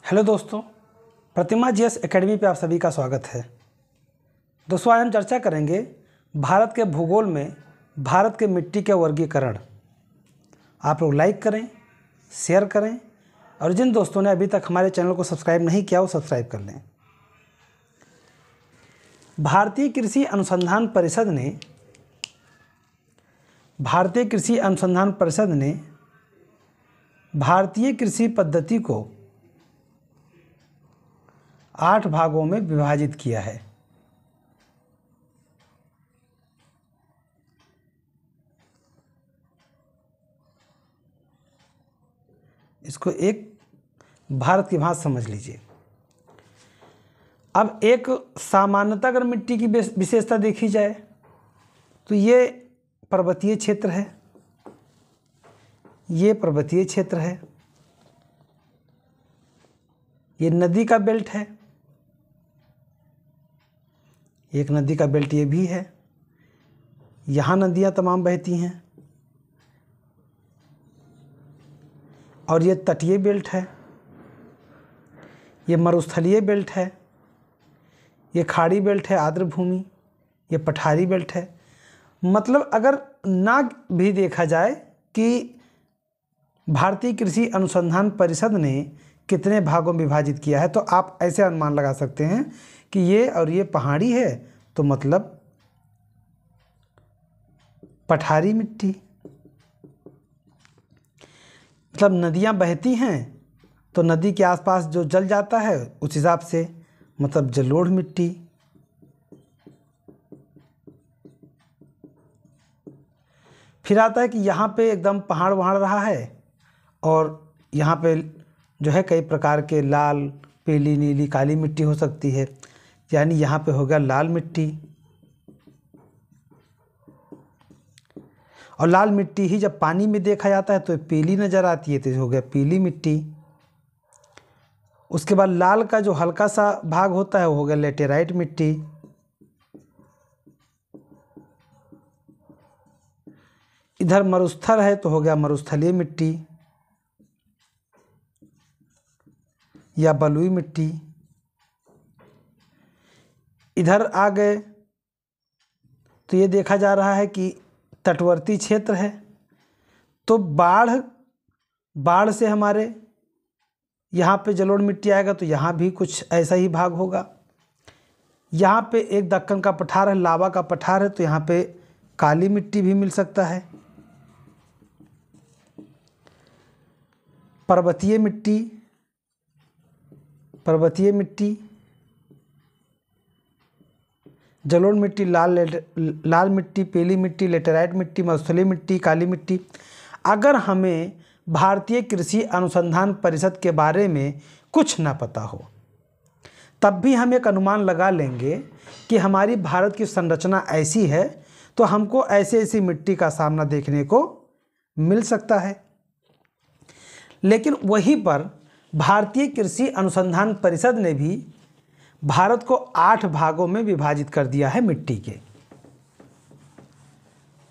Hello दोस्तों, प्रतिमा GS academy पे आप सभी का स्वागत है। दोस्तों, आज हम चर्चा करेंगे भारत के भूगोल में भारत के मिट्टी के वर्गीकरण। आप लोग लाइक करें, शेयर करें और जिन दोस्तों ने अभी तक हमारे चैनल को सब्सक्राइब नहीं किया वो सब्सक्राइब कर लें। भारतीय कृषि अनुसंधान परिषद ने भारतीय कृषि पद्धति को 8 भागों में विभाजित किया है। इसको एक भारत की भांति समझ लीजिए। अब एक सामान्यतः अगर मिट्टी की विशेषता देखी जाए तो ये पर्वतीय क्षेत्र है, ये पर्वतीय क्षेत्र है, ये नदी का बेल्ट है, एक नदी का बेल्ट ये भी है, यहाँ नदियाँ तमाम बहती हैं और ये तटीय बेल्ट है, ये मरुस्थलीय बेल्ट है, ये खाड़ी बेल्ट है, आर्द्र भूमि, ये पठारी बेल्ट है। मतलब अगर ना भी देखा जाए कि भारतीय कृषि अनुसंधान परिषद ने कितने भागों में विभाजित किया है, तो आप ऐसे अनुमान लगा सकते हैं कि ये और ये पहाड़ी है तो मतलब पठारी मिट्टी, मतलब नदियाँ बहती हैं तो नदी के आसपास जो जल जाता है उस हिसाब से मतलब जलोढ़ मिट्टी। फिर आता है कि यहाँ पे एकदम पहाड़ वहाड़ रहा है और यहाँ पे जो है कई प्रकार के लाल, पीली, नीली, काली मिट्टी हो सकती है, यानी यहाँ पे हो गया लाल मिट्टी। और लाल मिट्टी ही जब पानी में देखा जाता है तो पीली नज़र आती है, तो हो गया पीली मिट्टी। उसके बाद लाल का जो हल्का सा भाग होता है वो हो गया लेटेराइट मिट्टी। इधर मरुस्थल है तो हो गया मरुस्थलीय मिट्टी या बलुई मिट्टी। इधर आ गए तो ये देखा जा रहा है कि तटवर्ती क्षेत्र है तो बाढ़ से हमारे यहाँ पे जलोढ़ मिट्टी आएगा तो यहाँ भी कुछ ऐसा ही भाग होगा। यहाँ पे एक दक्कन का पठार है, लावा का पठार है, तो यहाँ पे काली मिट्टी भी मिल सकता है। पर्वतीय मिट्टी, जलोढ़ मिट्टी, लाल मिट्टी, पीली मिट्टी, लेटेराइट मिट्टी, मरुस्थलीय मिट्टी, काली मिट्टी। अगर हमें भारतीय कृषि अनुसंधान परिषद के बारे में कुछ ना पता हो तब भी हम एक अनुमान लगा लेंगे कि हमारी भारत की संरचना ऐसी है तो हमको ऐसी मिट्टी का सामना देखने को मिल सकता है। लेकिन वहीं पर भारतीय कृषि अनुसंधान परिषद ने भी भारत को 8 भागों में विभाजित कर दिया है मिट्टी के।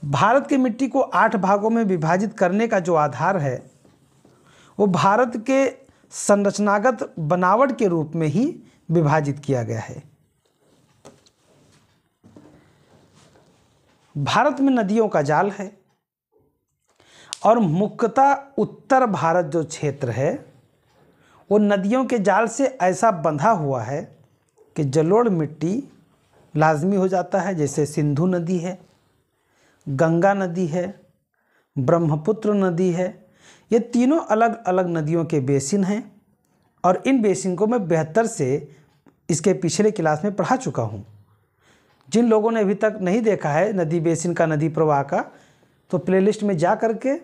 भारत की मिट्टी को 8 भागों में विभाजित करने का जो आधार है वो भारत के संरचनागत बनावट के रूप में ही विभाजित किया गया है। भारत में नदियों का जाल है और मुख्यतः उत्तर भारत जो क्षेत्र है वो नदियों के जाल से ऐसा बंधा हुआ है कि जलोढ़ मिट्टी लाजमी हो जाता है। जैसे सिंधु नदी है, गंगा नदी है, ब्रह्मपुत्र नदी है, ये तीनों अलग अलग नदियों के बेसिन हैं और इन बेसिन को मैं बेहतर से इसके पिछले क्लास में पढ़ा चुका हूँ। जिन लोगों ने अभी तक नहीं देखा है नदी बेसिन का, नदी प्रवाह का, तो प्लेलिस्ट में जा कर के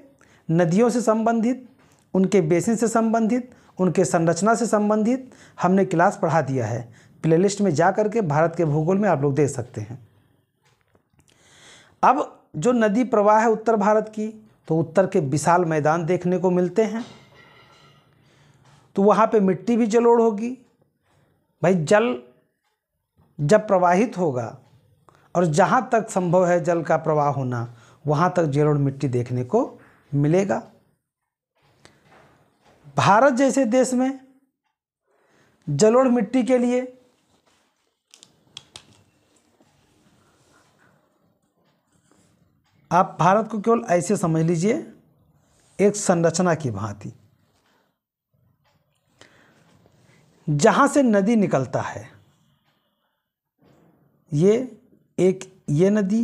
नदियों से संबंधित, उनके बेसिन से संबंधित, उनके संरचना से संबंधित हमने क्लास पढ़ा दिया है। प्लेलिस्ट में जा कर के भारत के भूगोल में आप लोग देख सकते हैं। अब जो नदी प्रवाह है उत्तर भारत की, तो उत्तर के विशाल मैदान देखने को मिलते हैं, तो वहाँ पे मिट्टी भी जलोढ़ होगी। भाई जल जब प्रवाहित होगा और जहाँ तक संभव है जल का प्रवाह होना वहाँ तक जलोढ़ मिट्टी देखने को मिलेगा। भारत जैसे देश में जलोढ़ मिट्टी के लिए आप भारत को केवल ऐसे समझ लीजिए, एक संरचना की भांति। जहां से नदी निकलता है, ये नदी,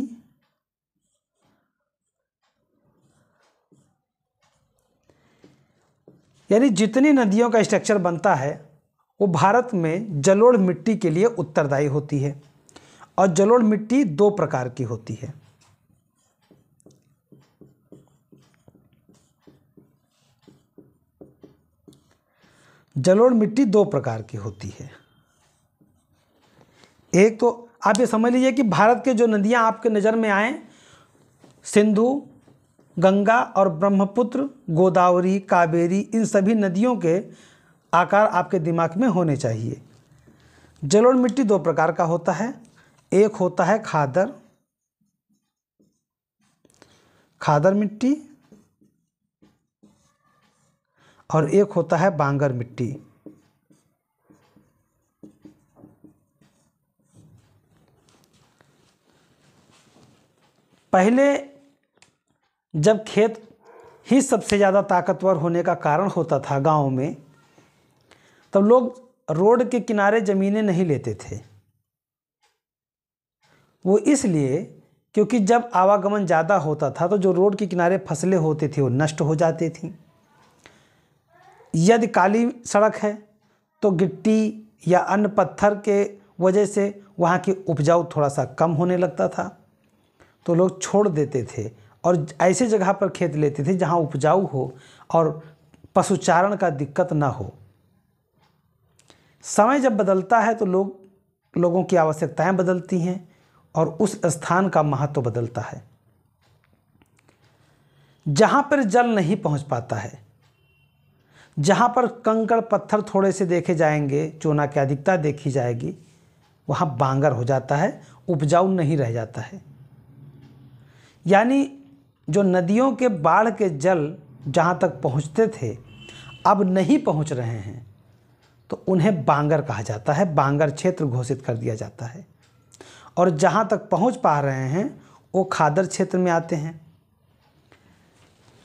यानी जितनी नदियों का स्ट्रक्चर बनता है वो भारत में जलोढ़ मिट्टी के लिए उत्तरदायी होती है। और जलोढ़ मिट्टी दो प्रकार की होती है। जलोढ़ मिट्टी दो प्रकार की होती है। एक तो आप ये समझ लीजिए कि भारत के जो नदियां आपके नज़र में आए, सिंधु, गंगा और ब्रह्मपुत्र, गोदावरी, कावेरी, इन सभी नदियों के आकार आपके दिमाग में होने चाहिए। जलोढ़ मिट्टी दो प्रकार का होता है। एक होता है खादर मिट्टी, और एक होता है बांगर मिट्टी। पहले जब खेत ही सबसे ज़्यादा ताकतवर होने का कारण होता था गांव में, तब लोग रोड के किनारे ज़मीनें नहीं लेते थे। वो इसलिए क्योंकि जब आवागमन ज़्यादा होता था तो जो रोड के किनारे फसलें होती थी वो नष्ट हो जाती थी। यदि काली सड़क है तो गिट्टी या अन्य पत्थर के वजह से वहाँ की उपजाऊ थोड़ा सा कम होने लगता था, तो लोग छोड़ देते थे और ऐसे जगह पर खेत लेते थे जहाँ उपजाऊ हो और पशुचारण का दिक्कत ना हो। समय जब बदलता है तो लोगों की आवश्यकताएं बदलती हैं और उस स्थान का महत्व बदलता है। जहाँ पर जल नहीं पहुँच पाता है, जहाँ पर कंकड़ पत्थर थोड़े से देखे जाएंगे, चूना की अधिकता देखी जाएगी, वहाँ बांगर हो जाता है, उपजाऊ नहीं रह जाता है। यानी जो नदियों के बाढ़ के जल जहाँ तक पहुँचते थे अब नहीं पहुँच रहे हैं, तो उन्हें बांगर कहा जाता है, बांगर क्षेत्र घोषित कर दिया जाता है। और जहाँ तक पहुँच पा रहे हैं वो खादर क्षेत्र में आते हैं।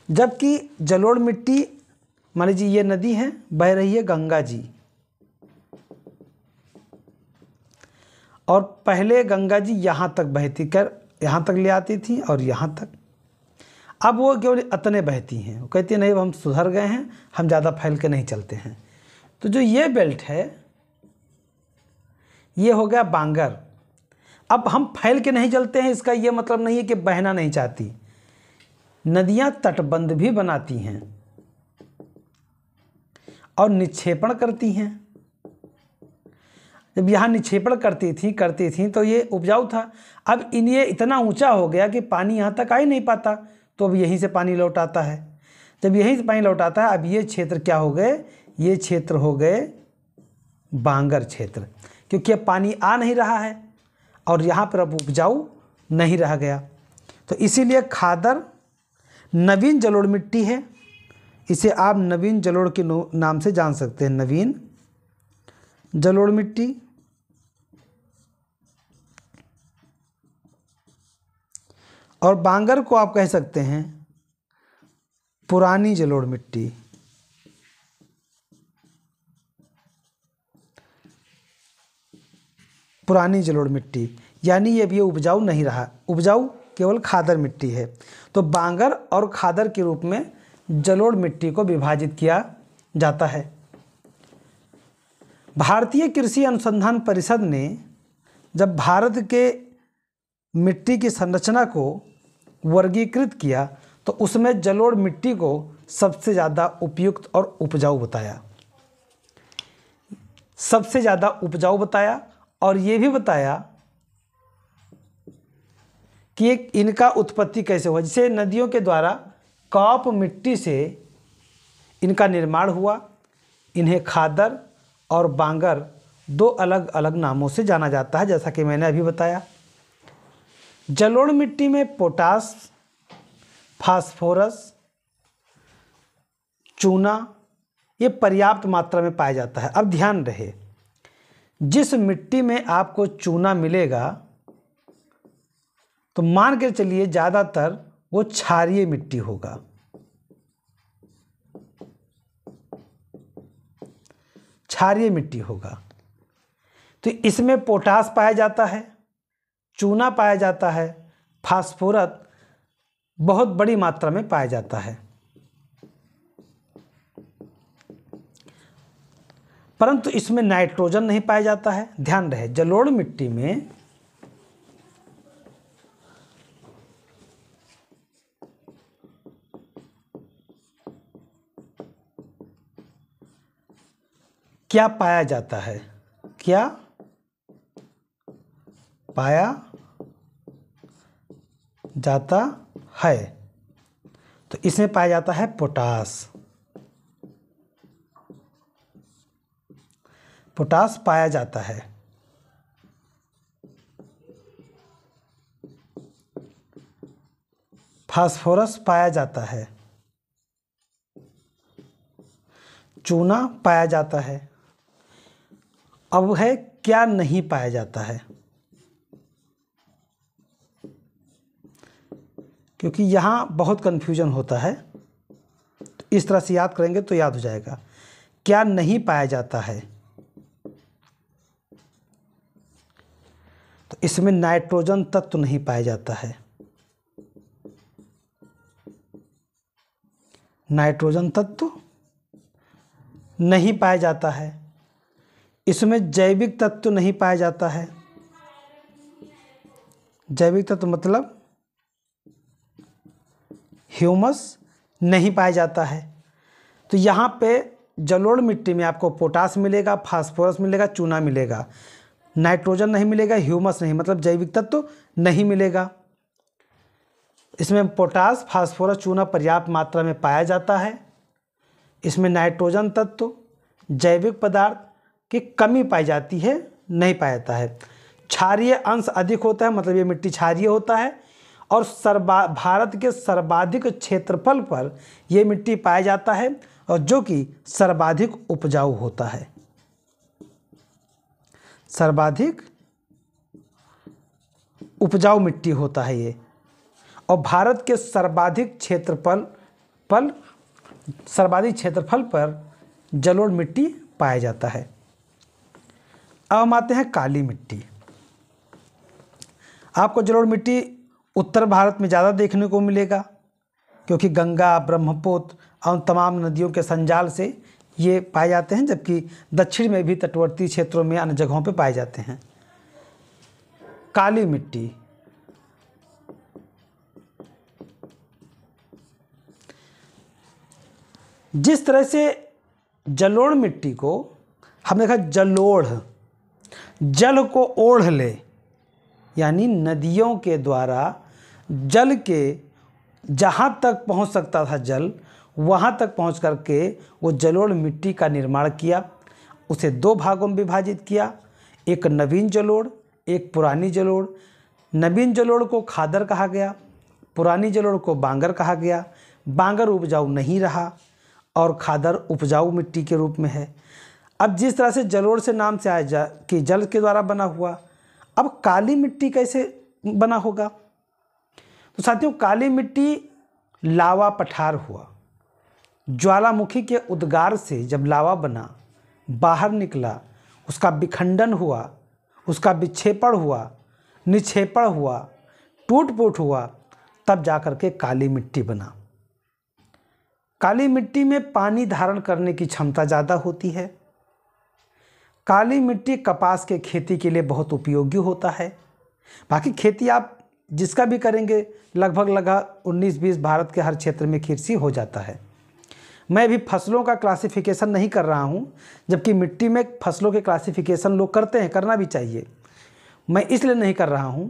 जबकि जलोढ़ मिट्टी, मान लीजिए ये नदी है, बह रही है गंगा जी, और पहले गंगा जी यहाँ तक बहती कर यहाँ तक ले आती थी और यहाँ तक। अब वो केवल अतने बहती हैं, वो कहती है नहीं हम सुधर गए हैं, हम ज़्यादा फैल के नहीं चलते हैं। तो जो ये बेल्ट है ये हो गया बांगर। अब हम फैल के नहीं चलते हैं, इसका ये मतलब नहीं है कि बहना नहीं चाहती। नदियाँ तटबंध भी बनाती हैं और निक्षेपण करती हैं। जब यहाँ निक्षेपण करती थी तो ये उपजाऊ था। अब ये इतना ऊंचा हो गया कि पानी यहाँ तक आ ही नहीं पाता, तो अब यहीं से पानी लौट आता है। जब यहीं से पानी लौट आता है, अब ये क्षेत्र क्या हो गए, ये क्षेत्र हो गए बांगर क्षेत्र, क्योंकि अब पानी आ नहीं रहा है और यहाँ पर अब उपजाऊ नहीं रह गया। तो इसीलिए खादर नवीन जलोढ़ मिट्टी है। इसे आप नवीन जलोढ़ के नाम से जान सकते हैं, नवीन जलोढ़ मिट्टी। और बांगर को आप कह सकते हैं पुरानी जलोढ़ मिट्टी। पुरानी जलोढ़ मिट्टी यानी ये भी उपजाऊ नहीं रहा, उपजाऊ केवल खादर मिट्टी है। तो बांगर और खादर के रूप में जलोढ़ मिट्टी को विभाजित किया जाता है। भारतीय कृषि अनुसंधान परिषद ने जब भारत के मिट्टी की संरचना को वर्गीकृत किया तो उसमें जलोढ़ मिट्टी को सबसे ज़्यादा उपयुक्त और उपजाऊ बताया, सबसे ज़्यादा उपजाऊ बताया। और ये भी बताया कि इनका उत्पत्ति कैसे हुआ। जैसे नदियों के द्वारा काप मिट्टी से इनका निर्माण हुआ। इन्हें खादर और बांगर दो अलग अलग नामों से जाना जाता है, जैसा कि मैंने अभी बताया। जलोढ़ मिट्टी में पोटास, फास्फोरस, चूना ये पर्याप्त मात्रा में पाया जाता है। अब ध्यान रहे जिस मिट्टी में आपको चूना मिलेगा तो मान के चलिए ज़्यादातर वो क्षारीय मिट्टी होगा। क्षारीय मिट्टी होगा तो इसमें पोटास पाया जाता है, चूना पाया जाता है, फास्फोरस बहुत बड़ी मात्रा में पाया जाता है। परंतु इसमें नाइट्रोजन नहीं पाया जाता है। ध्यान रहे, जलोढ़ मिट्टी में क्या पाया जाता है? क्या पाया जाता है? तो इसमें पाया जाता है पोटास। पोटास पाया जाता है। फास्फोरस पाया जाता है। चूना पाया जाता है। अब है क्या नहीं पाया जाता है, क्योंकि यहाँ बहुत कन्फ्यूजन होता है। तो इस तरह से याद करेंगे तो याद हो जाएगा। क्या नहीं पाया जाता है? तो इसमें नाइट्रोजन तत्व नहीं पाया जाता है। नाइट्रोजन तत्व नहीं पाया जाता है। इसमें जैविक तत्व नहीं पाया जाता है। जैविक तत्व मतलब ह्यूमस नहीं पाया जाता है। तो यहाँ पे जलोढ़ मिट्टी में आपको पोटास मिलेगा, फास्फोरस मिलेगा, चूना मिलेगा, नाइट्रोजन नहीं मिलेगा, ह्यूमस नहीं, मतलब जैविक तत्व नहीं मिलेगा। इसमें पोटास, फास्फोरस, चूना पर्याप्त मात्रा में पाया जाता है। इसमें नाइट्रोजन तत्व, जैविक पदार्थ की कमी पाई जाती है, नहीं पाया जाता है। क्षारीय अंश अधिक होता है, मतलब ये मिट्टी क्षारीय होता है। और भारत के सर्वाधिक क्षेत्रफल पर यह मिट्टी पाया जाता है और जो कि सर्वाधिक उपजाऊ होता है। सर्वाधिक उपजाऊ मिट्टी होता है ये। और भारत के सर्वाधिक क्षेत्रफल पर जलोढ़ मिट्टी पाया जाता है। अब हम आते हैं काली मिट्टी। आपको जलोढ़ मिट्टी उत्तर भारत में ज़्यादा देखने को मिलेगा, क्योंकि गंगा, ब्रह्मपुत्र और तमाम नदियों के संजाल से ये पाए जाते हैं, जबकि दक्षिण में भी तटवर्ती क्षेत्रों में अन्य जगहों पे पाए जाते हैं। काली मिट्टी जिस तरह से जलोढ़ मिट्टी को हमने देखा, जलोढ़ जल को ओढ़ ले, यानी नदियों के द्वारा जल के जहाँ तक पहुँच सकता था जल, वहाँ तक पहुँच करके वो जलोढ़ मिट्टी का निर्माण किया। उसे दो भागों में विभाजित किया, एक नवीन जलोढ़, एक पुरानी जलोढ़। नवीन जलोढ़ को खादर कहा गया, पुरानी जलोढ़ को बांगर कहा गया। बांगर उपजाऊ नहीं रहा और खादर उपजाऊ मिट्टी के रूप में है। अब जिस तरह से जलोढ़ से नाम से आया कि जल के द्वारा बना हुआ, अब काली मिट्टी कैसे बना होगा? तो साथियों, काली मिट्टी लावा पठार हुआ। ज्वालामुखी के उद्गार से जब लावा बना, बाहर निकला, उसका विखंडन हुआ, उसका विक्षेपण हुआ, निक्षेपण हुआ, टूट फूट हुआ, तब जाकर के काली मिट्टी बना। काली मिट्टी में पानी धारण करने की क्षमता ज़्यादा होती है। काली मिट्टी कपास के खेती के लिए बहुत उपयोगी होता है। बाकी खेती आप जिसका भी करेंगे, लगभग 19-20 भारत के हर क्षेत्र में कृषि हो जाता है। मैं भी फसलों का क्लासिफिकेशन नहीं कर रहा हूं, जबकि मिट्टी में फसलों के क्लासिफिकेशन लोग करते हैं, करना भी चाहिए। मैं इसलिए नहीं कर रहा हूं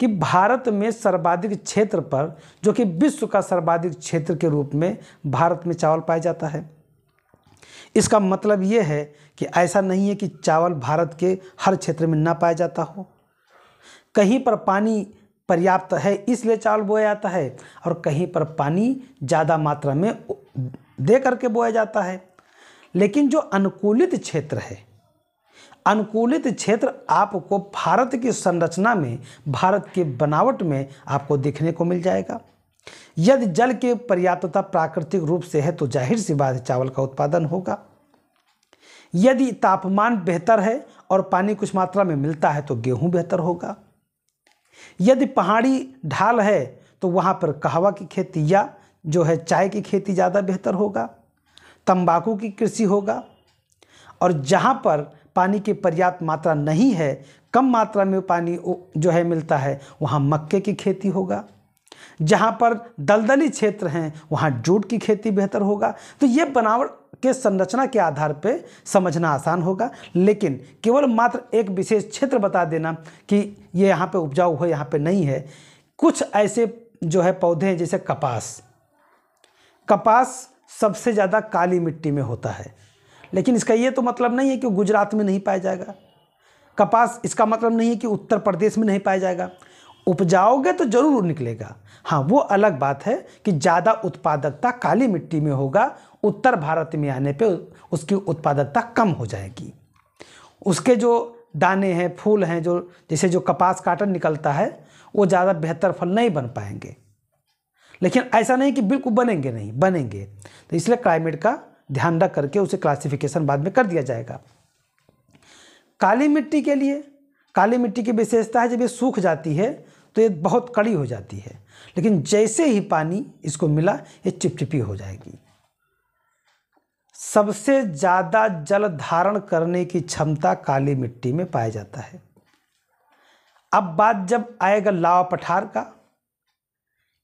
कि भारत में सर्वाधिक क्षेत्र पर, जो कि विश्व का सर्वाधिक क्षेत्र के रूप में भारत में चावल पाया जाता है। इसका मतलब ये है कि ऐसा नहीं है कि चावल भारत के हर क्षेत्र में ना पाया जाता हो। कहीं पर पानी पर्याप्त है इसलिए चावल बोया जाता है, और कहीं पर पानी ज़्यादा मात्रा में दे करके बोया जाता है। लेकिन जो अनुकूलित क्षेत्र है, अनुकूलित क्षेत्र आपको भारत की संरचना में, भारत की बनावट में आपको देखने को मिल जाएगा। यदि जल की पर्याप्तता प्राकृतिक रूप से है तो जाहिर सी बात है चावल का उत्पादन होगा। यदि तापमान बेहतर है और पानी कुछ मात्रा में मिलता है तो गेहूं बेहतर होगा। यदि पहाड़ी ढाल है तो वहां पर कहवा की खेती या जो है चाय की खेती ज़्यादा बेहतर होगा, तंबाकू की कृषि होगा। और जहां पर पानी की पर्याप्त मात्रा नहीं है, कम मात्रा में पानी जो है मिलता है, वहां मक्के की खेती होगा। जहां पर दलदली क्षेत्र हैं वहां जूट की खेती बेहतर होगा। तो ये बनावट के संरचना के आधार पे समझना आसान होगा, लेकिन केवल मात्र एक विशेष क्षेत्र बता देना कि ये यहाँ पे उपजाऊ है, यहाँ पे नहीं है। कुछ ऐसे जो है पौधे हैं जैसे कपास, कपास सबसे ज़्यादा काली मिट्टी में होता है, लेकिन इसका ये तो मतलब नहीं है कि गुजरात में नहीं पाया जाएगा कपास। इसका मतलब नहीं है कि उत्तर प्रदेश में नहीं पाया जाएगा। उपजाओगे तो जरूर निकलेगा। हाँ, वो अलग बात है कि ज़्यादा उत्पादकता काली मिट्टी में होगा, उत्तर भारत में आने पे उसकी उत्पादकता कम हो जाएगी। उसके जो दाने हैं, फूल हैं, जो जैसे जो कपास काटन निकलता है, वो ज़्यादा बेहतर फल नहीं बन पाएंगे। लेकिन ऐसा नहीं कि बिल्कुल बनेंगे, नहीं बनेंगे। तो इसलिए क्लाइमेट का ध्यान रख करके उसे क्लासिफिकेशन बाद में कर दिया जाएगा। काली मिट्टी के लिए, काली मिट्टी की विशेषता है जब ये सूख जाती है तो ये बहुत कड़ी हो जाती है, लेकिन जैसे ही पानी इसको मिला ये चिपचिपी हो जाएगी। सबसे ज़्यादा जल धारण करने की क्षमता काली मिट्टी में पाया जाता है। अब बात जब आएगा लावा पठार का,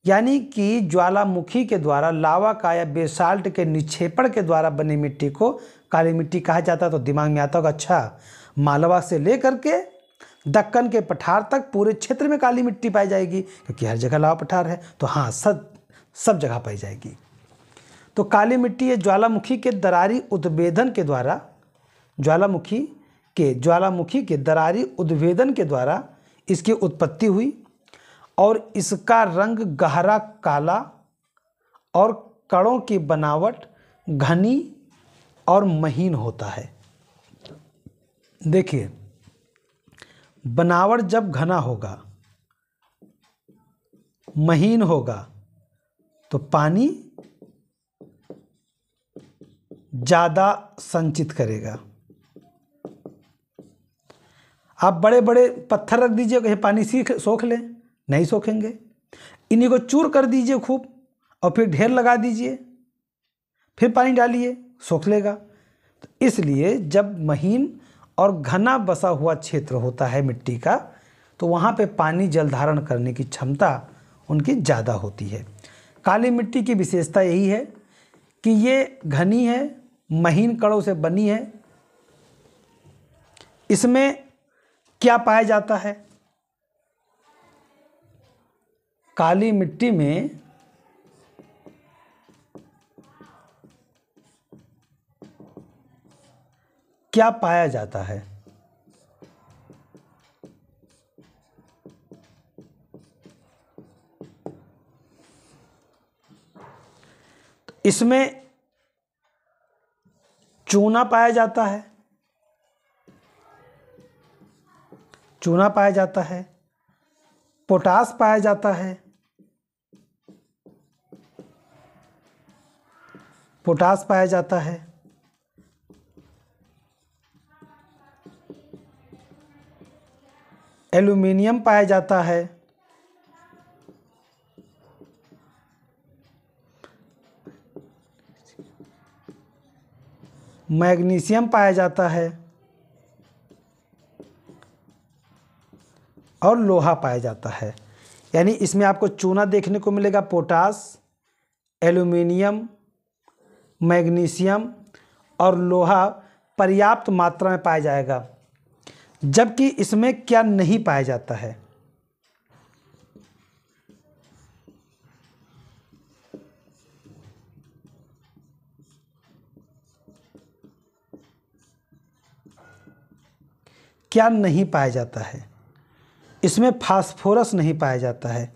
यानी कि ज्वालामुखी के द्वारा लावा का या बेसाल्ट के निक्षेपण के द्वारा बनी मिट्टी को काली मिट्टी कहा जाता है। तो दिमाग में आता होगा, अच्छा मालवा से लेकर के दक्कन के पठार तक पूरे क्षेत्र में काली मिट्टी पाई जाएगी, क्योंकि हर जगह लावा पठार है। तो हाँ, सब जगह पाई जाएगी। तो काली मिट्टी ये ज्वालामुखी के दरारी उद्भेदन के द्वारा, ज्वालामुखी के दरारी उद्भेदन के द्वारा इसकी उत्पत्ति हुई और इसका रंग गहरा काला और कणों की बनावट घनी और महीन होता है। देखिए, बनावट जब घना होगा, महीन होगा, तो पानी ज़्यादा संचित करेगा। आप बड़े बड़े पत्थर रख दीजिए, कहीं पानी सोख लें, नहीं सोखेंगे। इन्हीं को चूर कर दीजिए खूब और फिर ढेर लगा दीजिए, फिर पानी डालिए, सोख लेगा। तो इसलिए जब महीन और घना बसा हुआ क्षेत्र होता है मिट्टी का, तो वहाँ पे पानी जल धारण करने की क्षमता उनकी ज़्यादा होती है। काली मिट्टी की विशेषता यही है कि ये घनी है, महीन कणों से बनी है। इसमें क्या पाया जाता है? काली मिट्टी में क्या पाया जाता है? इसमें चूना पाया जाता है, चूना पाया जाता है, पोटास पाया जाता है, पोटास पाया जाता है, एल्यूमिनियम पाया जाता है, मैग्नीशियम पाया जाता है और लोहा पाया जाता है। यानी इसमें आपको चूना देखने को मिलेगा, पोटास, एल्यूमिनियम, मैग्नीशियम और लोहा पर्याप्त मात्रा में पाया जाएगा। जबकि इसमें क्या नहीं पाया जाता है? क्या नहीं पाया जाता है? इसमें फास्फोरस नहीं पाया जाता है।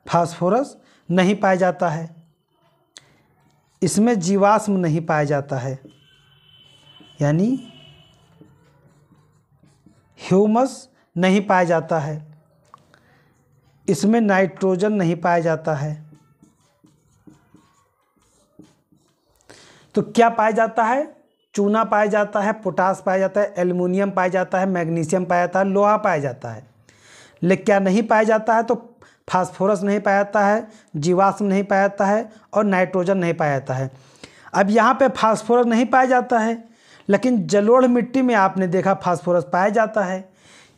फास्फोरस नहीं पाया जाता है। इसमें जीवाश्म नहीं पाया जाता है, यानी ह्यूमस नहीं पाया जाता है। इसमें नाइट्रोजन नहीं पाया जाता है। तो क्या पाया जाता है? चूना पाया जाता है, पोटास पाया जाता है, एल्युमिनियम पाया जाता है, मैग्नीशियम पाया जाता है, लोहा पाया जाता है। लेकिन क्या नहीं पाया जाता है? तो फास्फोरस नहीं पाया जाता है, जीवाश्म नहीं पाया जाता है और नाइट्रोजन नहीं पाया जाता है। अब यहाँ पे फास्फोरस नहीं पाया जाता है, लेकिन जलोढ़ मिट्टी में आपने देखा फास्फोरस पाया जाता है।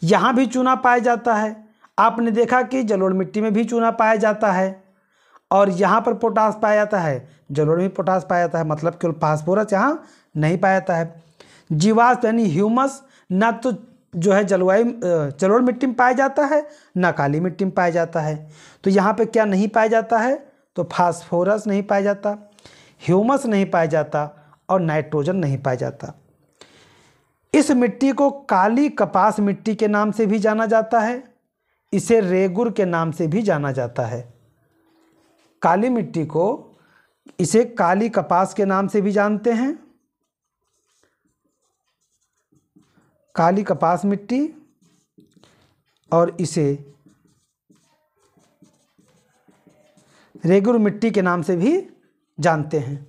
यहाँ भी चूना पाया जाता है, आपने देखा कि जलोढ़ मिट्टी में भी चूना पाया जाता है। और यहाँ पर पोटास पाया जाता है, जलोढ़ में पोटास पाया जाता है, मतलब केवल फास्फोरस यहाँ नहीं पाया जाता है। जीवाश्म यानी ह्यूमस ना तो जो है जलोढ़ मिट्टी में पाया जाता है, ना काली मिट्टी में पाया जाता है। तो यहाँ पे क्या नहीं पाया जाता है? तो फास्फोरस नहीं पाया जाता, ह्यूमस नहीं पाया जाता और नाइट्रोजन नहीं पाया जाता। इस मिट्टी को काली कपास मिट्टी के नाम से भी जाना जाता है, इसे रेगुर के नाम से भी जाना जाता है। काली मिट्टी को इसे काली कपास के नाम से भी जानते हैं, काली कपास मिट्टी, और इसे रेगुर मिट्टी के नाम से भी जानते हैं।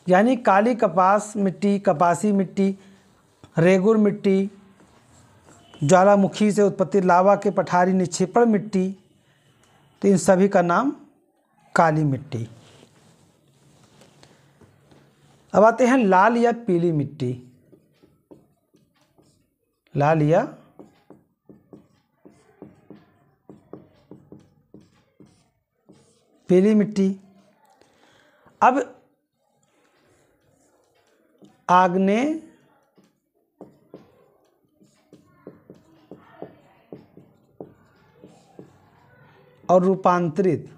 यानी काली कपास मिट्टी, कपासी मिट्टी, रेगुर मिट्टी, ज्वालामुखी से उत्पत्ति लावा के पठारी निक्षेपण मिट्टी, तो इन सभी का नाम काली मिट्टी। अब आते हैं लाल या पीली मिट्टी। लाल या पीली मिट्टी। अब आग्नेय और रूपांतरित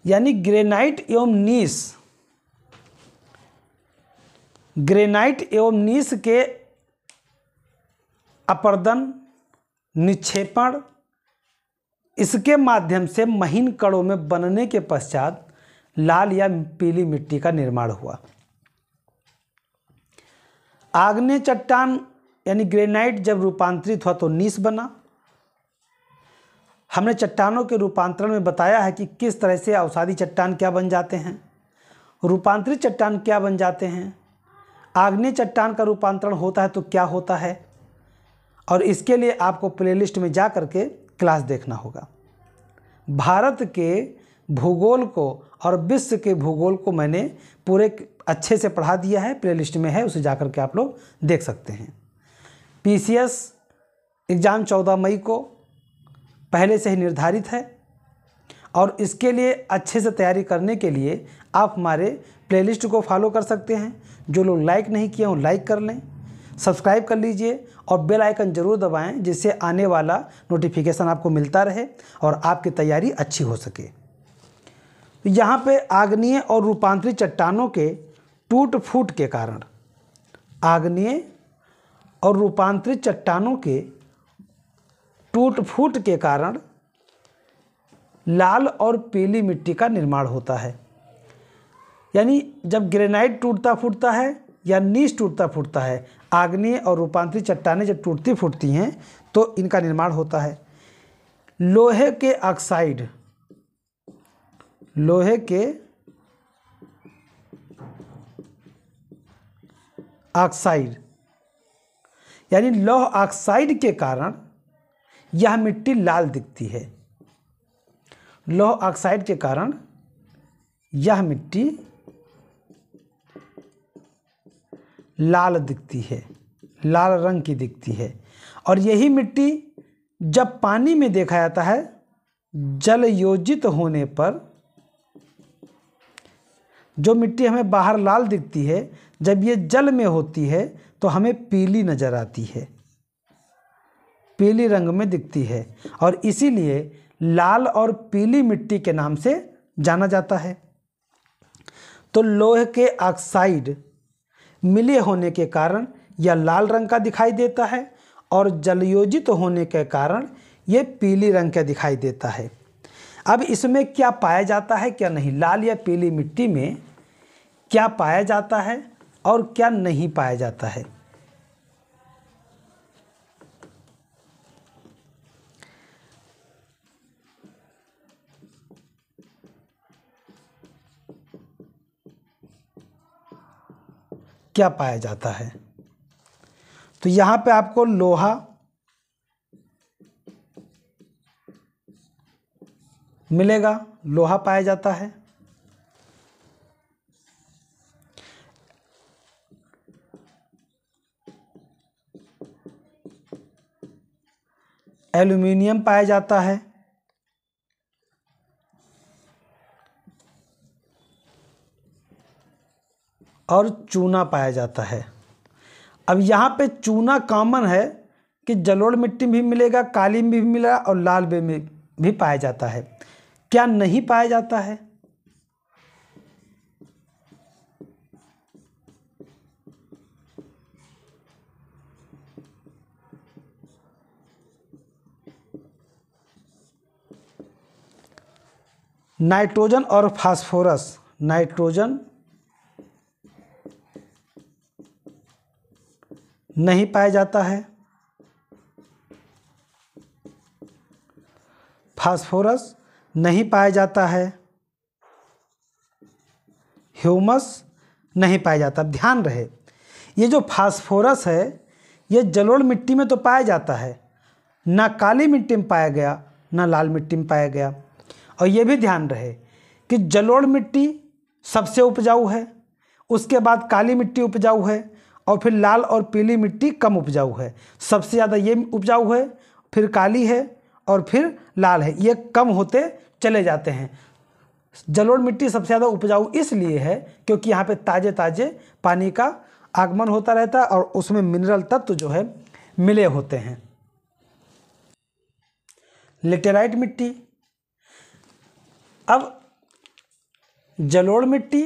यानी ग्रेनाइट एवं नीस, ग्रेनाइट एवं नीस के अपर्दन, निक्षेपण, इसके माध्यम से महीन कणों में बनने के पश्चात लाल या पीली मिट्टी का निर्माण हुआ। आग्नेय चट्टान यानी ग्रेनाइट जब रूपांतरित हुआ तो नीस बना। हमने चट्टानों के रूपांतरण में बताया है कि किस तरह से अवसादी चट्टान क्या बन जाते हैं, रूपांतरित चट्टान क्या बन जाते हैं, आग्नेय चट्टान का रूपांतरण होता है तो क्या होता है। और इसके लिए आपको प्लेलिस्ट में जा करके क्लास देखना होगा। भारत के भूगोल को और विश्व के भूगोल को मैंने पूरे अच्छे से पढ़ा दिया है, प्लेलिस्ट में है, उसे जा करके आप लोग देख सकते हैं। पीसीएस एग्ज़ाम 14 मई को पहले से ही निर्धारित है और इसके लिए अच्छे से तैयारी करने के लिए आप हमारे प्लेलिस्ट को फॉलो कर सकते हैं। जो लोग लाइक नहीं किए हों लाइक कर लें, सब्सक्राइब कर लीजिए और बेल आइकन ज़रूर दबाएं, जिससे आने वाला नोटिफिकेशन आपको मिलता रहे और आपकी तैयारी अच्छी हो सके। यहाँ पे आग्नेय और रूपांतरित चट्टानों के टूट फूट के कारण, आग्नेय और रूपांतरित चट्टानों के टूट फूट के कारण लाल और पीली मिट्टी का निर्माण होता है। यानी जब ग्रेनाइट टूटता फूटता है या नीस टूटता फूटता है, आग्नेय और रूपांतरित चट्टानें जब टूटती फूटती हैं तो इनका निर्माण होता है। लोहे के ऑक्साइड, लोहे के ऑक्साइड यानी लौह ऑक्साइड के कारण यह मिट्टी लाल दिखती है। लौह ऑक्साइड के कारण यह मिट्टी लाल दिखती है, लाल रंग की दिखती है। और यही मिट्टी जब पानी में देखा जाता है, जल योजित होने पर जो मिट्टी हमें बाहर लाल दिखती है, जब ये जल में होती है तो हमें पीली नज़र आती है, पीली रंग में दिखती है और इसीलिए लाल और पीली मिट्टी के नाम से जाना जाता है। तो लोहे के ऑक्साइड मिले होने के कारण यह लाल रंग का दिखाई देता है और जलयोजित होने के कारण ये पीली रंग का दिखाई देता है। अब इसमें क्या पाया जाता है क्या नहीं, लाल या पीली मिट्टी में क्या पाया जाता है और क्या नहीं पाया जाता है। क्या पाया जाता है, तो यहाँ पे आपको लोहा मिलेगा, लोहा पाया जाता है। एल्यूमिनियम पाया जाता है। और चूना पाया जाता है। अब यहाँ पे चूना कॉमन है कि जलोढ़ मिट्टी में भी मिलेगा, काली में भी मिलेगा और लाल में भी पाया जाता है। क्या नहीं पाया जाता है, नाइट्रोजन और फास्फोरस। नाइट्रोजन नहीं पाया जाता है, फास्फोरस नहीं पाया जाता है, ह्यूमस नहीं पाया जाता। ध्यान रहे, ये जो फास्फोरस है ये जलोढ़ मिट्टी में तो पाया जाता है, ना काली मिट्टी में पाया गया ना लाल मिट्टी में पाया गया। और ये भी ध्यान रहे कि जलोढ़ मिट्टी सबसे उपजाऊ है, उसके बाद काली मिट्टी उपजाऊ है और फिर लाल और पीली मिट्टी कम उपजाऊ है। सबसे ज़्यादा ये उपजाऊ है, फिर काली है और फिर लाल है, ये कम होते चले जाते हैं। जलोढ़ मिट्टी सबसे ज़्यादा उपजाऊ इसलिए है क्योंकि यहाँ पे ताज़े ताज़े पानी का आगमन होता रहता है और उसमें मिनरल तत्व जो है मिले होते हैं। लेटेराइट मिट्टी। अब जलोढ़ मिट्टी,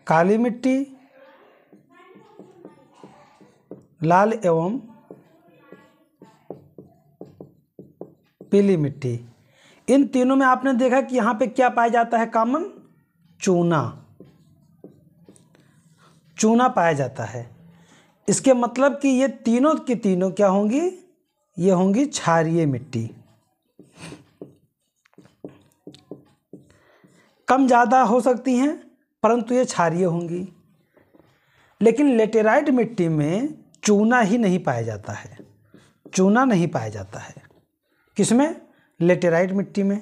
काली मिट्टी, लाल एवं पीली मिट्टी, इन तीनों में आपने देखा कि यहाँ पे क्या पाया जाता है कॉमन, चूना। चूना पाया जाता है। इसके मतलब कि ये तीनों की तीनों क्या होंगी, ये होंगी क्षारीय मिट्टी। कम ज़्यादा हो सकती हैं परंतु ये क्षारीय होंगी। लेकिन लेटेराइट मिट्टी में चूना ही नहीं पाया जाता है, चूना नहीं पाया जाता है। किसमें, लेटेराइट मिट्टी में।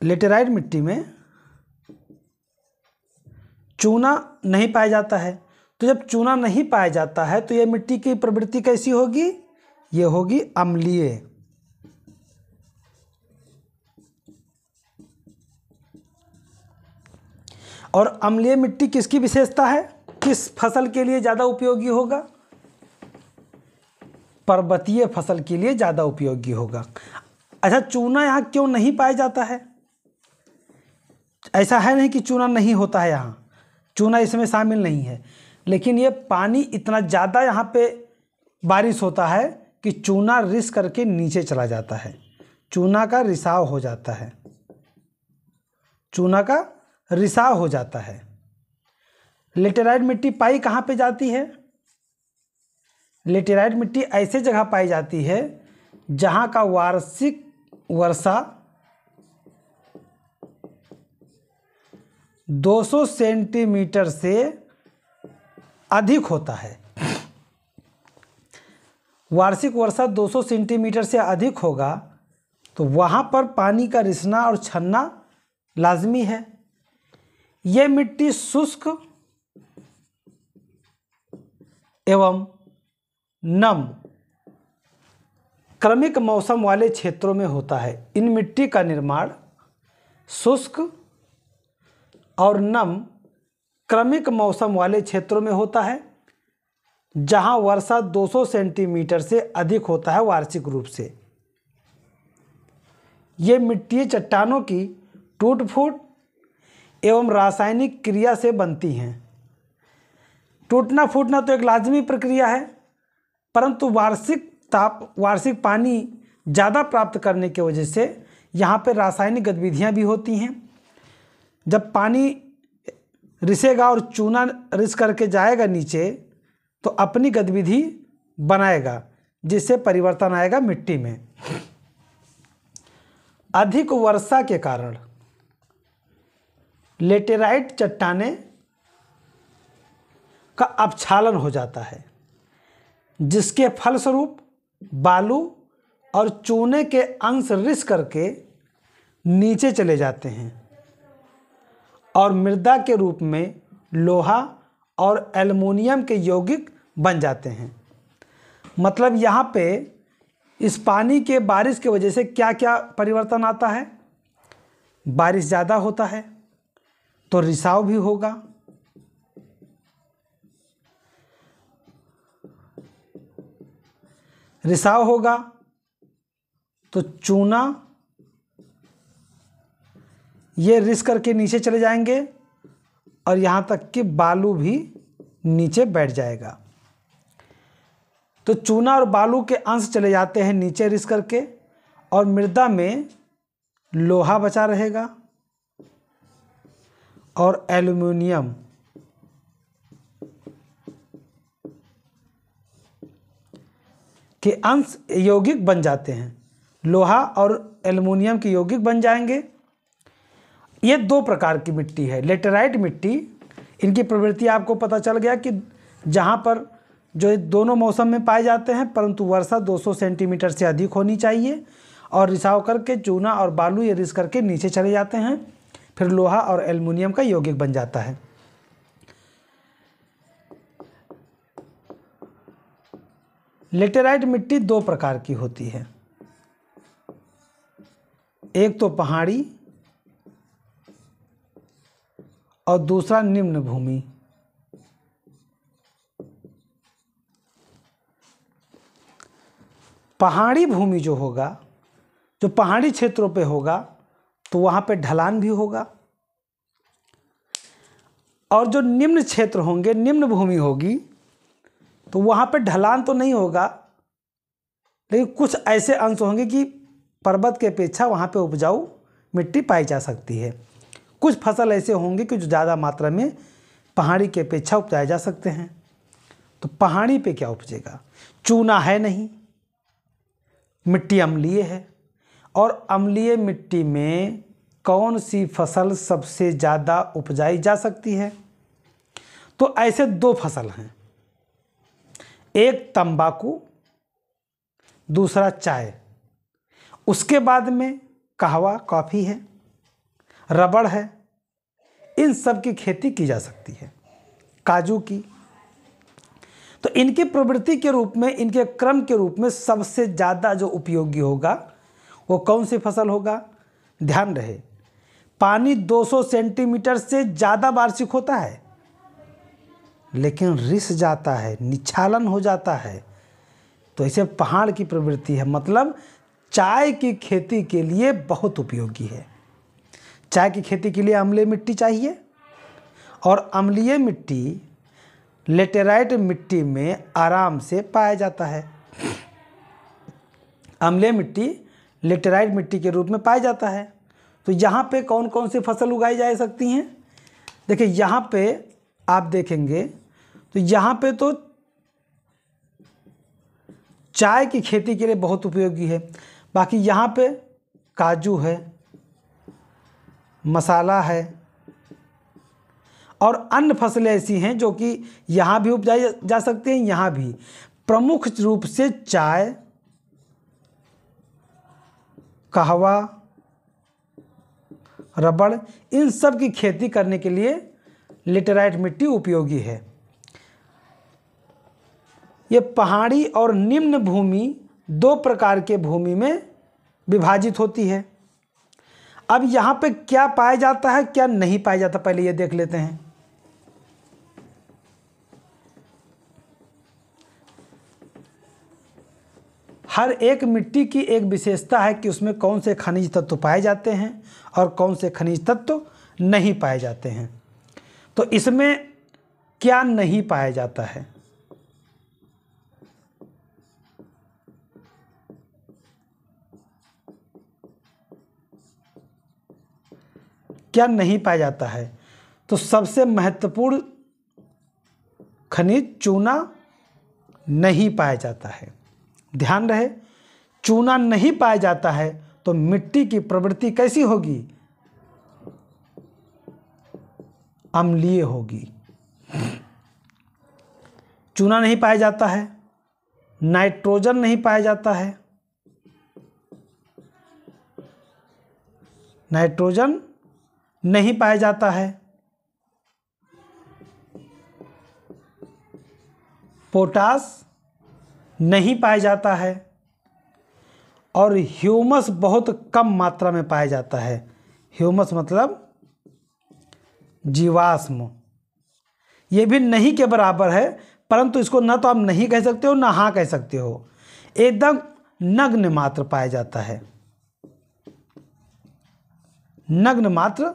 लेटेराइट मिट्टी में चूना नहीं पाया जाता है। तो जब चूना नहीं पाया जाता है तो यह मिट्टी की प्रवृत्ति कैसी होगी, ये होगी अम्लीय। और अम्लीय मिट्टी किसकी विशेषता है, किस फसल के लिए ज़्यादा उपयोगी होगा, पर्वतीय फसल के लिए ज़्यादा उपयोगी होगा। अच्छा, चूना यहाँ क्यों नहीं पाया जाता है, ऐसा है नहीं कि चूना नहीं होता है, यहाँ चूना इसमें शामिल नहीं है, लेकिन ये पानी इतना ज़्यादा यहाँ पे बारिश होता है कि चूना रिस करके नीचे चला जाता है, चूना का रिसाव हो जाता है, चूना का रिसाव हो जाता है। लेटेराइट मिट्टी पाई कहाँ पे जाती है, लेटेराइट मिट्टी ऐसे जगह पाई जाती है जहाँ का वार्षिक वर्षा 200 सेंटीमीटर से अधिक होता है। वार्षिक वर्षा 200 सेंटीमीटर से अधिक होगा तो वहाँ पर पानी का रिसना और छन्ना लाजमी है। यह मिट्टी शुष्क एवं नम क्रमिक मौसम वाले क्षेत्रों में होता है। इन मिट्टी का निर्माण शुष्क और नम क्रमिक मौसम वाले क्षेत्रों में होता है। जहां वर्षा 200 सेंटीमीटर से अधिक होता है वार्षिक रूप से। ये मिट्टी चट्टानों की टूट फूट एवं रासायनिक क्रिया से बनती हैं। टूटना फूटना तो एक लाजमी प्रक्रिया है, परंतु वार्षिक पानी ज़्यादा प्राप्त करने की वजह से यहाँ पे रासायनिक गतिविधियाँ भी होती हैं। जब पानी रिसेगा और चूना रिस करके जाएगा नीचे तो अपनी गतिविधि बनाएगा, जिससे परिवर्तन आएगा मिट्टी में। अधिक वर्षा के कारण लेटेराइट चट्टानें का अपक्षालन हो जाता है, जिसके फलस्वरूप बालू और चूने के अंश रिस करके नीचे चले जाते हैं और मृदा के रूप में लोहा और एल्युमिनियम के यौगिक बन जाते हैं। मतलब यहाँ पे इस पानी के बारिश की वजह से क्या क्या परिवर्तन आता है। बारिश ज़्यादा होता है तो रिसाव भी होगा, रिसाव होगा तो चूना ये रिस करके नीचे चले जाएंगे और यहाँ तक कि बालू भी नीचे बैठ जाएगा। तो चूना और बालू के अंश चले जाते हैं नीचे रिस करके और मृदा में लोहा बचा रहेगा और एल्युमिनियम के अंश यौगिक बन जाते हैं। लोहा और एल्युमिनियम के यौगिक बन जाएंगे। ये दो प्रकार की मिट्टी है। लेटेराइट मिट्टी, इनकी प्रवृत्ति आपको पता चल गया कि जहाँ पर जो दोनों मौसम में पाए जाते हैं, परंतु वर्षा 200 सेंटीमीटर से अधिक होनी चाहिए और रिसाव करके चूना और बालू ये रिस करके नीचे चले जाते हैं, फिर लोहा और एल्युमिनियम का यौगिक बन जाता है। लेटेराइट मिट्टी दो प्रकार की होती है, एक तो पहाड़ी और दूसरा निम्न भूमि। पहाड़ी भूमि जो होगा, जो पहाड़ी क्षेत्रों पे होगा, तो वहाँ पे ढलान भी होगा, और जो निम्न क्षेत्र होंगे, निम्न भूमि होगी, तो वहाँ पे ढलान तो नहीं होगा, लेकिन कुछ ऐसे अंश होंगे कि पर्वत के अपेक्षा वहाँ पे उपजाऊ मिट्टी पाई जा सकती है। कुछ फसल ऐसे होंगे कि जो ज़्यादा मात्रा में पहाड़ी के अपेक्षा उपजाए जा सकते हैं। तो पहाड़ी पे क्या उपजेगा? चूना है नहीं, मिट्टी अम्लीय है, और अम्लीय मिट्टी में कौन सी फसल सबसे ज़्यादा उपजाई जा सकती है? तो ऐसे दो फसल हैं, एक तंबाकू, दूसरा चाय। उसके बाद में कहवा, कॉफ़ी है, रबड़ है। इन सब की खेती की जा सकती है, काजू की। तो इनकी प्रवृत्ति के रूप में, इनके क्रम के रूप में सबसे ज़्यादा जो उपयोगी होगा वो कौन सी फसल होगा? ध्यान रहे, पानी 200 सेंटीमीटर से ज़्यादा वार्षिक होता है, लेकिन रिस जाता है, निच्छालन हो जाता है। तो इसे पहाड़ की प्रवृत्ति है, मतलब चाय की खेती के लिए बहुत उपयोगी है। चाय की खेती के लिए अम्लीय मिट्टी चाहिए, और अम्लीय मिट्टी लेटेराइट मिट्टी में आराम से पाया जाता है। अम्लीय मिट्टी लेटेराइट मिट्टी के रूप में पाया जाता है। तो यहाँ पे कौन कौन सी फसल उगाई जा सकती हैं? देखिए, यहाँ पे आप देखेंगे तो यहाँ पे तो चाय की खेती के लिए बहुत उपयोगी है। बाकी यहाँ पे काजू है, मसाला है, और अन्य फसलें ऐसी हैं जो कि यहाँ भी उपजाई जा सकती हैं, यहाँ भी। प्रमुख रूप से चाय, कहवा, रबड़, इन सब की खेती करने के लिए लेटेराइट मिट्टी उपयोगी है। ये पहाड़ी और निम्न भूमि दो प्रकार के भूमि में विभाजित होती है। अब यहाँ पे क्या पाया जाता है, क्या नहीं पाया जाता, पहले ये देख लेते हैं। हर एक मिट्टी की एक विशेषता है कि उसमें कौन से खनिज तत्व पाए जाते हैं और कौन से खनिज तत्व नहीं पाए जाते हैं। तो इसमें क्या नहीं पाया जाता है? क्या नहीं पाया जाता है? तो सबसे महत्वपूर्ण खनिज चूना नहीं पाया जाता है। ध्यान रहे, चूना नहीं पाया जाता है तो मिट्टी की प्रवृत्ति कैसी होगी? अम्लीय होगी। चूना नहीं पाया जाता है, नाइट्रोजन नहीं पाया जाता है, नाइट्रोजन नहीं पाया जाता है, पोटास नहीं पाया जाता है और ह्यूमस बहुत कम मात्रा में पाया जाता है। ह्यूमस मतलब जीवाश्म, ये भी नहीं के बराबर है, परंतु इसको न तो आप नहीं कह सकते हो ना हाँ कह सकते हो, एकदम नग्न मात्र पाया जाता है। नग्न मात्र,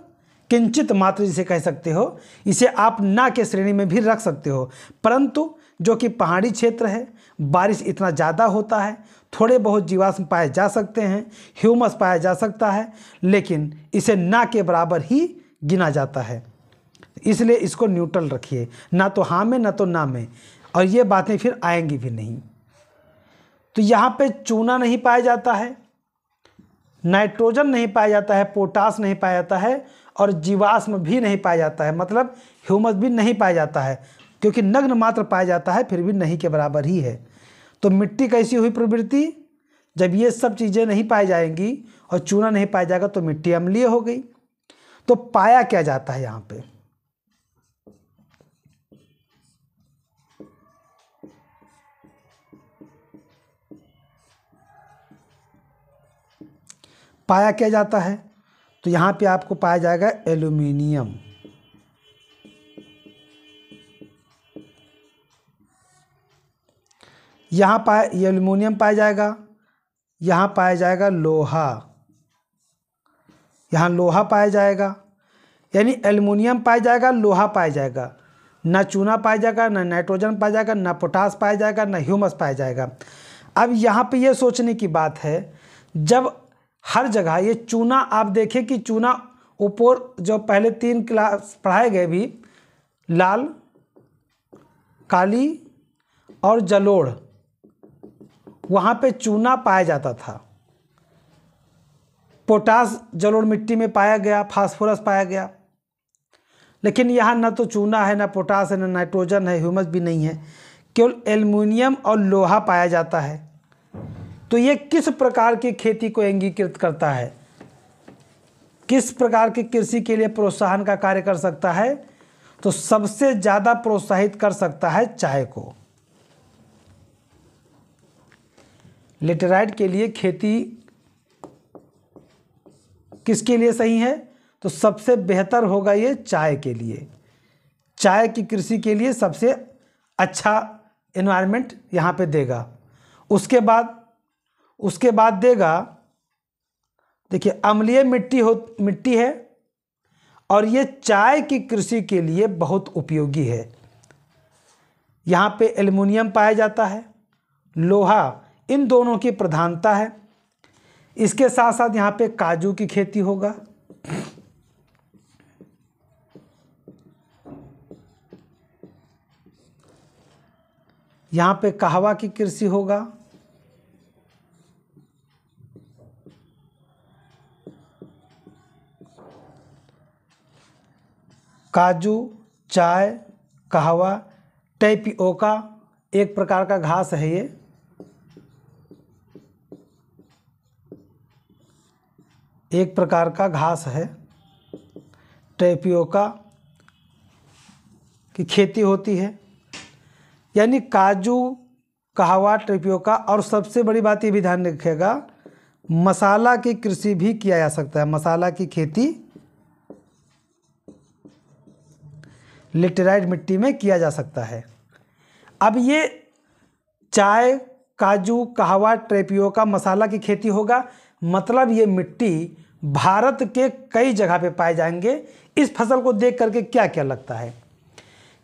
किंचित मात्र जिसे कह सकते हो, इसे आप ना के श्रेणी में भी रख सकते हो। परंतु जो कि पहाड़ी क्षेत्र है, बारिश इतना ज़्यादा होता है, थोड़े बहुत जीवाश्म पाए जा सकते हैं, ह्यूमस पाया जा सकता है, लेकिन इसे ना के बराबर ही गिना जाता है। इसलिए इसको न्यूट्रल रखिए, ना तो हाँ में ना तो ना में, और ये बातें फिर आएंगी भी नहीं। तो यहाँ पे चूना नहीं पाया जाता है, नाइट्रोजन नहीं पाया जाता है, पोटास नहीं पाया जाता है और जीवाश्म भी नहीं पाया जाता है, मतलब ह्यूमस भी नहीं पाया जाता है, क्योंकि नग्न मात्र पाया जाता है, फिर भी नहीं के बराबर ही है। तो मिट्टी कैसी हुई प्रवृत्ति? जब ये सब चीज़ें नहीं पाई जाएंगी और चूना नहीं पाया जाएगा तो मिट्टी अम्लीय हो गई। तो पाया क्या जाता है यहाँ पे? पाया क्या जाता है? तो यहाँ पे आपको पाया जाएगा एल्यूमिनियम। यहाँ ये एल्यूमिनियम पाया जाएगा, यहाँ पाया जाएगा लोहा, यहाँ लोहा पाया जाएगा, यानी एल्यूमिनियम पाया जाएगा, लोहा पाया जाएगा, ना चूना पाया जाएगा, ना नाइट्रोजन पाया जाएगा, ना पोटास पाया जाएगा, ना ह्यूमस पाया जाएगा। अब यहाँ पे ये सोचने की बात है, जब हर जगह ये चूना, आप देखें कि चूना ऊपर जो पहले 3 क्लास पढ़ाए गए भी, लाल, काली और जलोढ़, वहाँ पे चूना पाया जाता था। पोटास जलोढ़ मिट्टी में पाया गया, फास्फोरस पाया गया, लेकिन यहाँ ना तो चूना है, ना पोटास है, ना नाइट्रोजन है, ह्यूमस भी नहीं है, केवल एल्युमिनियम और लोहा पाया जाता है। तो ये किस प्रकार की खेती को अंगीकृत करता है? किस प्रकार की कृषि के लिए प्रोत्साहन का कार्य कर सकता है? तो सबसे ज़्यादा प्रोत्साहित कर सकता है चाय को। लेटेराइट के लिए खेती किसके लिए सही है? तो सबसे बेहतर होगा ये चाय के लिए। चाय की कृषि के लिए सबसे अच्छा एनवायरनमेंट यहाँ पे देगा। उसके बाद देगा, देखिए अम्लीय मिट्टी है और ये चाय की कृषि के लिए बहुत उपयोगी है। यहाँ पे एल्युमिनियम पाया जाता है, लोहा, इन दोनों की प्रधानता है। इसके साथ साथ यहाँ पे काजू की खेती होगा, यहाँ पे कहवा की कृषि होगा, काजू, चाय, कहवा, टेपिओका एक प्रकार का घास है, ये एक प्रकार का घास है। टेपिओका की खेती होती है, यानी काजू, कहवा, टेपिओका, और सबसे बड़ी बात ये भी ध्यान रखिएगा, मसाला की कृषि भी किया जा सकता है। मसाला की खेती लेटेराइट मिट्टी में किया जा सकता है। अब ये चाय, काजू, कहवा, टेपियोका, मसाला की खेती होगा। मतलब ये मिट्टी भारत के कई जगह पे पाए जाएंगे। इस फसल को देख करके क्या क्या लगता है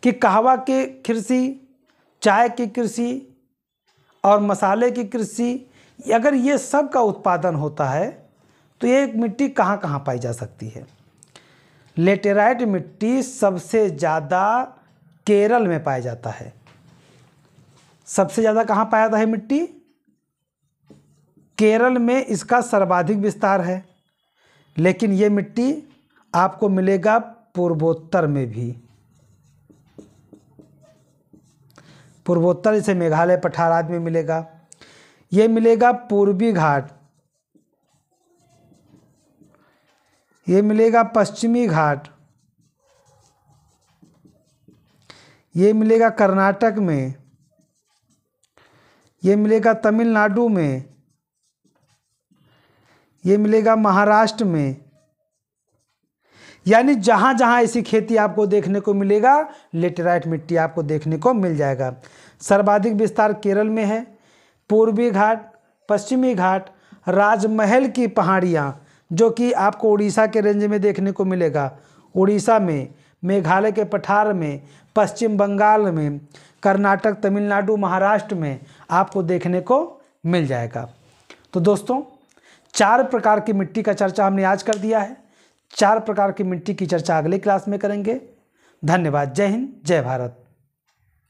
कि कहवा की कृषि, चाय की कृषि और मसाले की कृषि, अगर ये सब का उत्पादन होता है तो ये मिट्टी कहाँ कहाँ पाई जा सकती है? लेटेराइट मिट्टी सबसे ज़्यादा केरल में पाया जाता है। सबसे ज़्यादा कहाँ पाया जाता है मिट्टी? केरल में इसका सर्वाधिक विस्तार है। लेकिन ये मिट्टी आपको मिलेगा पूर्वोत्तर में भी। पूर्वोत्तर जैसे मेघालय, पठार आदि में मिलेगा। ये मिलेगा पूर्वी घाट, ये मिलेगा पश्चिमी घाट, ये मिलेगा कर्नाटक में, ये मिलेगा तमिलनाडु में, ये मिलेगा महाराष्ट्र में। यानी जहाँ जहाँ ऐसी खेती आपको देखने को मिलेगा, लेटेराइट मिट्टी आपको देखने को मिल जाएगा। सर्वाधिक विस्तार केरल में है। पूर्वी घाट, पश्चिमी घाट, राजमहल की पहाड़ियाँ जो कि आपको उड़ीसा के रेंज में देखने को मिलेगा। उड़ीसा में, मेघालय के पठार में, पश्चिम बंगाल में, कर्नाटक, तमिलनाडु, महाराष्ट्र में आपको देखने को मिल जाएगा। तो दोस्तों, 4 प्रकार की मिट्टी का चर्चा हमने आज कर दिया है। 4 प्रकार की मिट्टी की चर्चा अगले क्लास में करेंगे। धन्यवाद। जय हिंद, जय भारत।